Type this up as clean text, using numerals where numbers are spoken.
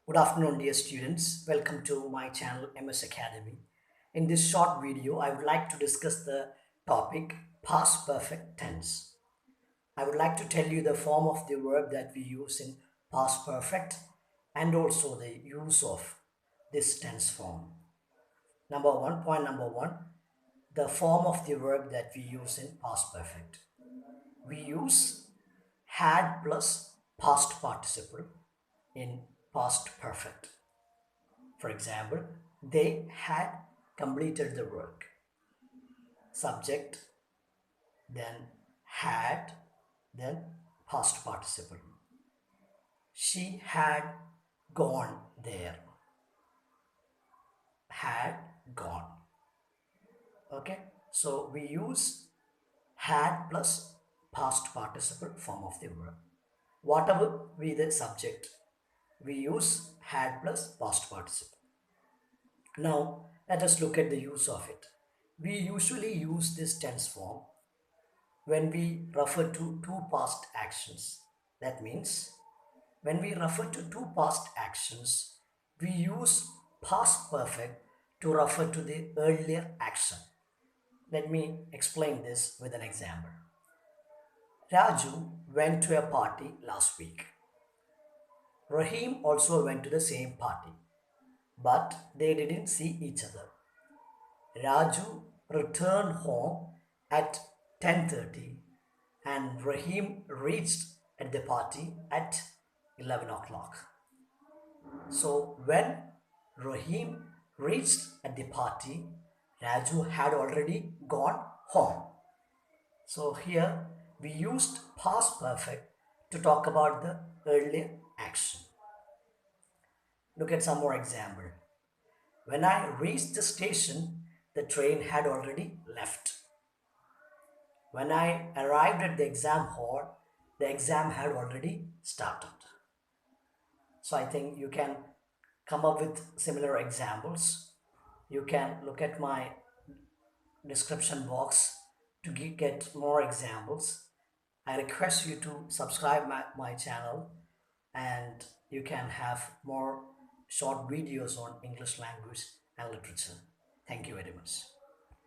Good afternoon, dear students. Welcome to my channel MS Academy. In this short video, I would like to discuss the topic past perfect tense. I would like to tell you the form of the verb that we use in past perfect and also the use of this tense form. Point number one, the form of the verb that we use in past perfect. We use had plus past participle in past perfect. For example, they had completed the work. Subject, then had, then past participle. She had gone there. Had gone. Okay, so we use had plus past participle form of the verb. Whatever be the subject, we use had plus past participle. Now, let us look at the use of it. We usually use this tense form when we refer to two past actions. That means when we refer to two past actions, we use past perfect to refer to the earlier action. Let me explain this with an example. Raju went to a party last week. Raheem also went to the same party, but they didn't see each other. Raju returned home at 10:30 and Raheem reached at the party at 11 o'clock. So when Raheem reached at the party, Raju had already gone home. So here we used past perfect to talk about the earlier action. Look at some more example. When I reached the station, the train had already left. When I arrived at the exam hall, the exam had already started. So I think you can come up with similar examples. You can look at my description box to get more examples. I request you to subscribe my channel and you can have more short videos on English language and literature. Thank you very much.